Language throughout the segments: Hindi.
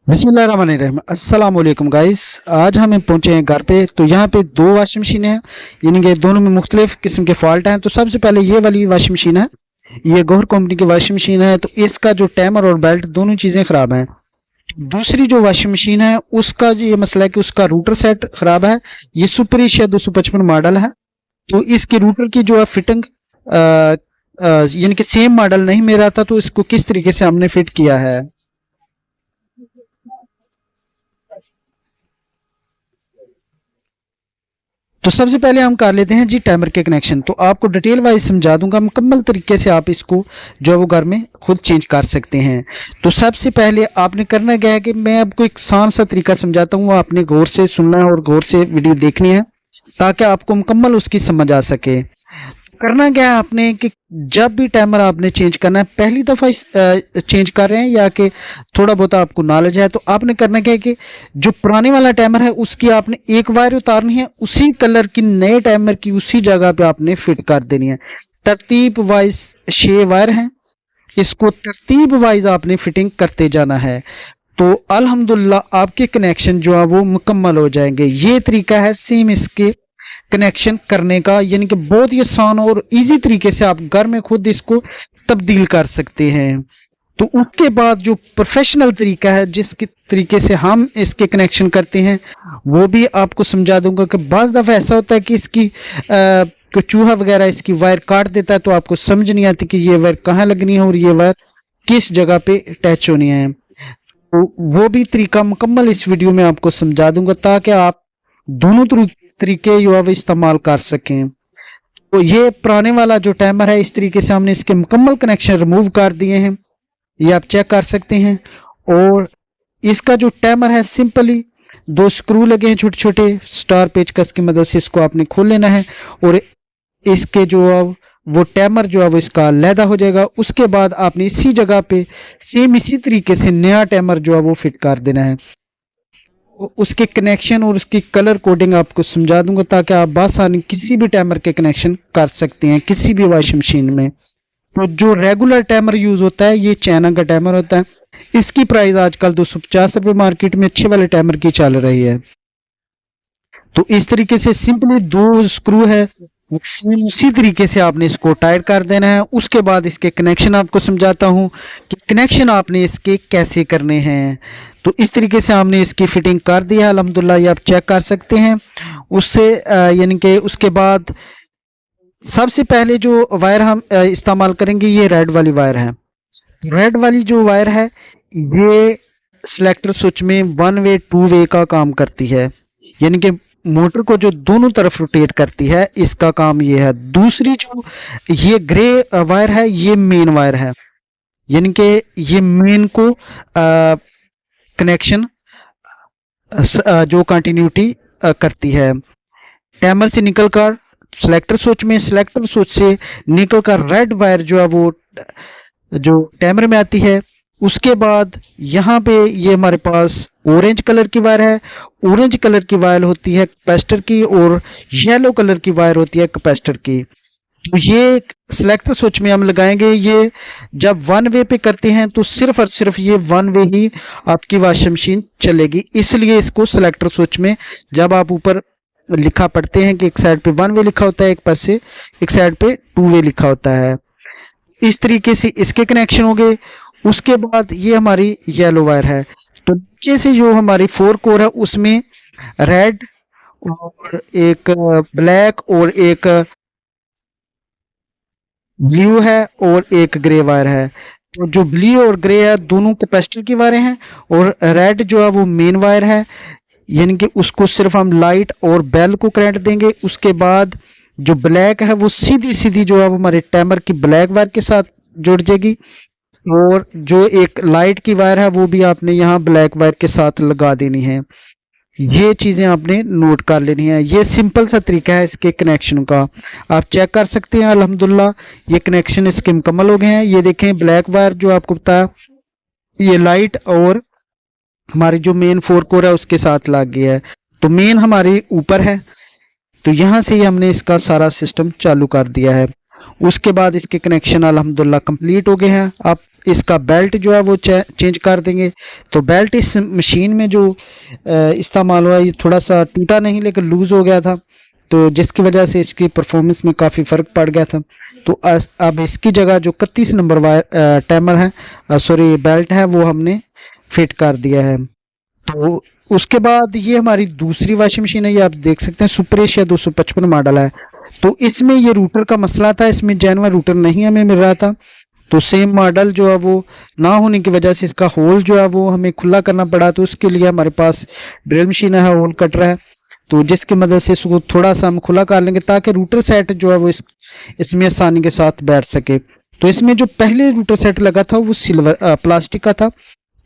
बिस्मिल्लाहिर्रहमानिर्रहीम अस्सलाम वालेकुम गाइस। आज हम पहुंचे हैं घर पे। तो यहाँ पे दो वॉशिंग मशीन हैं, यानी कि दोनों में मुख्तलिफ किस्म के फॉल्ट हैं। तो सबसे पहले ये वाली वॉशिंग मशीन है, ये गौहर कंपनी की वॉशिंग मशीन है। तो इसका जो टाइमर और बेल्ट दोनों चीज़ें ख़राब हैं। दूसरी जो वॉशिंग मशीन है उसका जो ये मसला है कि उसका रूटर सेट ख़राब है। ये सुपर एशिया 255 मॉडल है। तो इसके रूटर की जो है फिटिंग यानी कि सेम मॉडल नहीं मेरा था। तो इसको किस तरीके से हमने फिट किया है, तो सबसे पहले हम कर लेते हैं जी टाइमर के कनेक्शन। तो आपको डिटेल वाइज समझा दूंगा मुकम्मल तरीके से, आप इसको जो है वो घर में खुद चेंज कर सकते हैं। तो सबसे पहले आपने करना क्या है कि मैं आपको एक आसान सा तरीका समझाता हूँ, आपने गौर से सुनना है और गौर से वीडियो देखनी है ताकि आपको मुकम्मल उसकी समझ आ सके। करना क्या है आपने कि जब भी टाइमर आपने चेंज करना है, पहली दफ़ा चेंज कर रहे हैं या कि थोड़ा बहुत आपको नॉलेज है, तो आपने करना क्या है कि जो पुराने वाला टाइमर है उसकी आपने एक वायर उतारनी है, उसी कलर की नए टाइमर की उसी जगह पे आपने फिट कर देनी है। तरतीब वाइज 6 वायर हैं, इसको तरतीब वाइज आपने फिटिंग करते जाना है। तो अल्हम्दुलिल्लाह आपके कनेक्शन जो है वो मुकम्मल हो जाएंगे। ये तरीका है सेम इसके कनेक्शन करने का, यानी कि बहुत ही आसान और इजी तरीके से आप घर में खुद इसको तब्दील कर सकते हैं। तो उसके बाद जो प्रोफेशनल तरीका है जिसके तरीके से हम इसके कनेक्शन करते हैं वो भी आपको समझा दूंगा। कि बाज़ दफ़ा ऐसा होता है कि इसकी कोई चूहा वगैरह इसकी वायर काट देता है, तो आपको समझ नहीं आती कि ये वायर कहाँ लगनी है और ये वायर किस जगह पे अटैच होनी है। तो वो भी तरीका मुकम्मल इस वीडियो में आपको समझा दूंगा ताकि आप दोनों तरीके जो है वो इस्तेमाल कर सकें। तो ये पुराने वाला जो टाइमर है इस तरीके से हमने इसके मुकम्मल कनेक्शन रिमूव कर दिए हैं, ये आप चेक कर सकते हैं। और इसका जो टाइमर है सिंपली दो स्क्रू लगे हैं छोटे छोटे, स्टार पेचकस की मदद से इसको आपने खोल लेना है और इसके जो अब वो टाइमर जो है वो इसका अलहदा हो जाएगा। उसके बाद आपने इसी जगह पे सेम इसी तरीके से नया टाइमर जो है वो फिट कर देना है। उसके कनेक्शन और उसकी कलर कोडिंग आपको समझा दूंगा ताकि आप बासानी किसी भी टाइमर के कनेक्शन कर सकते हैं किसी भी वॉशिंग मशीन में। तो जो रेगुलर टाइमर यूज होता है ये चाइना का टाइमर होता है। इसकी प्राइस आजकल 250 रुपये मार्केट में अच्छे वाले टाइमर की चल रही है। तो इस तरीके से सिंपली दो स्क्रू है, सेम उसी तरीके से आपने इसको टाइट कर देना है। उसके बाद इसके कनेक्शन आपको समझाता हूँ कि कनेक्शन आपने इसके कैसे करने हैं। तो इस तरीके से हमने इसकी फिटिंग कर दी है अल्हम्दुलिल्लाह, ये आप चेक कर सकते हैं। उससे यानी कि उसके बाद सबसे पहले जो वायर हम इस्तेमाल करेंगे ये रेड वाली वायर है। रेड वाली जो वायर है ये सिलेक्टर स्विच में 1 वे 2 वे का काम करती है, यानी कि मोटर को जो दोनों तरफ रोटेट करती है, इसका काम ये है। दूसरी जो ये ग्रे वायर है ये मेन वायर है, यानी कि ये मेन को कनेक्शन जो कंटिन्यूटी करती है। टाइमर से निकलकर सिलेक्टर स्विच में, सिलेक्टर स्विच से निकलकर रेड वायर जो है वो जो टाइमर में आती है। उसके बाद यहाँ पे ये हमारे पास ऑरेंज कलर की वायर है। ऑरेंज कलर की वायर होती है कैपेसिटर की और येलो कलर की वायर होती है कैपेसिटर की। तो ये सिलेक्टर स्विच में हम लगाएंगे। ये जब 1 वे पे करते हैं तो सिर्फ और सिर्फ ये 1 वे ही आपकी वॉशिंग मशीन चलेगी, इसलिए इसको सिलेक्टर स्विच में जब आप ऊपर लिखा पढ़ते हैं कि एक साइड पे 1 वे लिखा होता है, एक पास से एक साइड पे 2 वे लिखा होता है। इस तरीके से इसके कनेक्शन हो गए। उसके बाद ये हमारी येलो वायर है। तो नीचे से जो हमारी 4 कोर है उसमें रेड और एक ब्लैक और एक ब्लू है और एक ग्रे वायर है। तो जो ब्लू और ग्रे है दोनों कैपेसिटर की वायरें हैं और रेड जो है वो मेन वायर है, यानी कि उसको सिर्फ हम लाइट और बेल को करंट देंगे। उसके बाद जो ब्लैक है वो सीधी सीधी जो है वो हमारे टाइमर की ब्लैक वायर के साथ जुड़ जाएगी और जो एक लाइट की वायर है वो भी आपने यहाँ ब्लैक वायर के साथ लगा देनी है। ये चीज़ें आपने नोट कर लेनी है। ये सिंपल सा तरीका है इसके कनेक्शन का, आप चेक कर सकते हैं। अल्हम्दुलिल्लाह ये कनेक्शन इसके मुकम्मल हो गए हैं। ये देखें ब्लैक वायर जो आपको बताया ये लाइट और हमारी जो मेन 4 कोर है उसके साथ लग गया है। तो मेन हमारी ऊपर है, तो यहाँ से ही हमने इसका सारा सिस्टम चालू कर दिया है। उसके बाद इसके कनेक्शन अल्हम्दुलिल्लाह कंप्लीट हो गए हैं। आप इसका बेल्ट जो है वो चेंज कर देंगे। तो बेल्ट इस मशीन में जो इस्तेमाल हुआ ये थोड़ा सा टूटा नहीं लेकिन लूज़ हो गया था, तो जिसकी वजह से इसकी परफॉर्मेंस में काफ़ी फ़र्क पड़ गया था। तो अब इसकी जगह जो 31 नंबर टाइमर है सॉरी बेल्ट है वो हमने फिट कर दिया है। तो उसके बाद ये हमारी दूसरी वॉशिंग मशीन है, ये आप देख सकते हैं सुपर एशिया 255 मॉडल है। तो इसमें ये रूटर का मसला था, इसमें जेन्युइन रूटर नहीं हमें मिल रहा था। तो सेम मॉडल जो है वो ना होने की वजह से इसका होल जो है वो हमें खुला करना पड़ा। तो उसके लिए हमारे पास ड्रिल मशीन है, होल कटर है, तो जिसकी मदद से इसको थोड़ा सा हम खुला कर लेंगे ताकि रूटर सेट जो है वो इसमें आसानी के साथ बैठ सके। तो इसमें जो पहले रूटर सेट लगा था वो सिल्वर प्लास्टिक का था।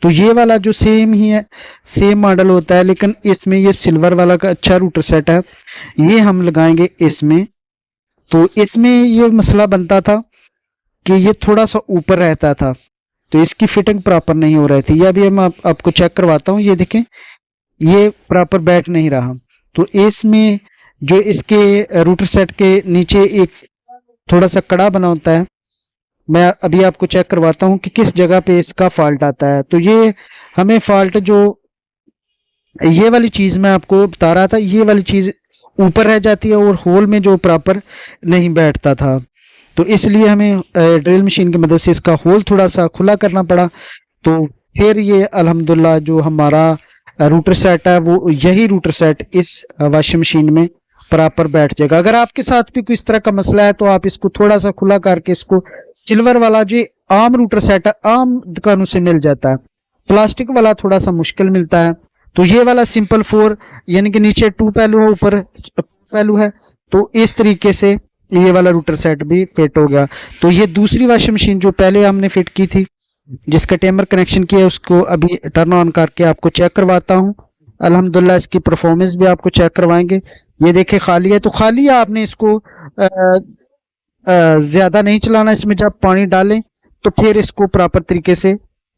तो ये वाला जो सेम ही है, सेम मॉडल होता है, लेकिन इसमें ये सिल्वर वाला का अच्छा रूटर सेट है, ये हम लगाएंगे इसमें। तो इसमें ये मसला बनता था कि ये थोड़ा सा ऊपर रहता था, तो इसकी फिटिंग प्रॉपर नहीं हो रही थी। ये अभी हम आपको चेक करवाता हूँ, ये देखें ये प्रॉपर बैठ नहीं रहा। तो इसमें जो इसके रूटर सेट के नीचे एक थोड़ा सा कड़ा बना होता है, मैं अभी आपको चेक करवाता हूँ कि किस जगह पे इसका फॉल्ट आता है। तो ये हमें फॉल्ट जो ये वाली चीज़ मैं आपको बता रहा था, ये वाली चीज़ ऊपर रह जाती है और होल में जो प्रॉपर नहीं बैठता था। तो इसलिए हमें ड्रिल मशीन की मदद से इसका होल थोड़ा सा खुला करना पड़ा। तो फिर ये अल्हम्दुलिल्लाह जो हमारा रूटर सेट है वो यही रूटर सेट इस वॉशिंग मशीन में प्रॉपर बैठ जाएगा। अगर आपके साथ भी कोई इस तरह का मसला है तो आप इसको थोड़ा सा खुला करके इसको सिल्वर वाला जो आम रूटर सेट है आम दुकानों से मिल जाता है, प्लास्टिक वाला थोड़ा सा मुश्किल मिलता है। तो ये वाला सिंपल 4 यानी कि नीचे 2 पहलू है ऊपर पहलू है, तो इस तरीके से ये वाला रूटर सेट भी फिट हो गया। तो ये दूसरी वॉशिंग मशीन जो पहले हमने फिट की थी जिसका टाइमर कनेक्शन किया उसको अभी टर्न ऑन करके आपको चेक करवाता हूँ। अल्हम्दुलिल्लाह इसकी परफॉर्मेंस भी आपको चेक करवाएंगे। ये देखे खाली है, तो खाली है, आपने इसको ज्यादा नहीं चलाना। इसमें जब पानी डालें तो फिर इसको प्रॉपर तरीके से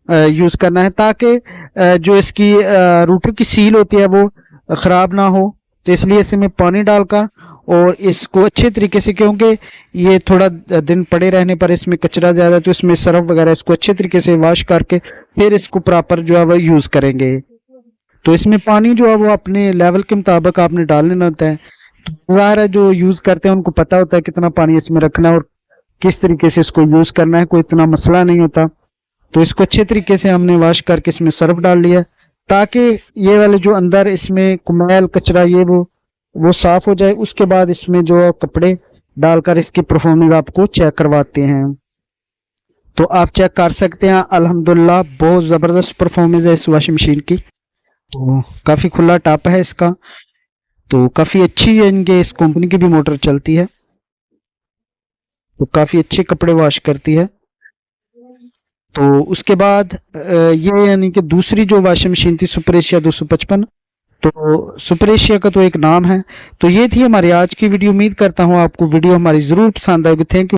यूज करना है ताकि जो इसकी रूटर की सील होती है वो खराब ना हो। तो इसलिए इसमें पानी डालकर और इसको अच्छे तरीके से, क्योंकि ये थोड़ा दिन पड़े रहने पर इसमें कचरा ज्यादा, तो इसमें सर्फ वगैरह इसको अच्छे तरीके से वॉश करके फिर इसको प्रॉपर जो है वो यूज करेंगे। तो इसमें पानी जो है वो अपने लेवल के मुताबिक आपने डाल लेना होता है। तो ज़ाहिर है जो यूज करते हैं उनको पता होता है कितना पानी इसमें रखना है और किस तरीके से इसको यूज करना है, कोई इतना मसला नहीं होता। तो इसको अच्छे तरीके से हमने वॉश करके इसमें सर्फ डाल लिया ताकि ये वाले जो अंदर इसमें कुमैल कचरा ये वो साफ हो जाए। उसके बाद इसमें जो कपड़े डालकर इसकी परफॉर्मेंस आपको चेक करवाते हैं। तो आप चेक कर सकते हैं अल्हम्दुलिल्लाह बहुत ज़बरदस्त परफॉर्मेंस है इस वॉशिंग मशीन की। तो काफ़ी खुला टॉप है इसका, तो काफ़ी अच्छी है, इनके इस कंपनी की भी मोटर चलती है, तो काफ़ी अच्छे कपड़े वॉश करती है। तो उसके बाद ये यानी कि दूसरी जो वॉशिंग मशीन थी सुपर एशिया 255, तो सुपर एशिया का तो एक नाम है। तो ये थी हमारी आज की वीडियो। उम्मीद करता हूँ आपको वीडियो हमारी ज़रूर पसंद आएगी। Thank you.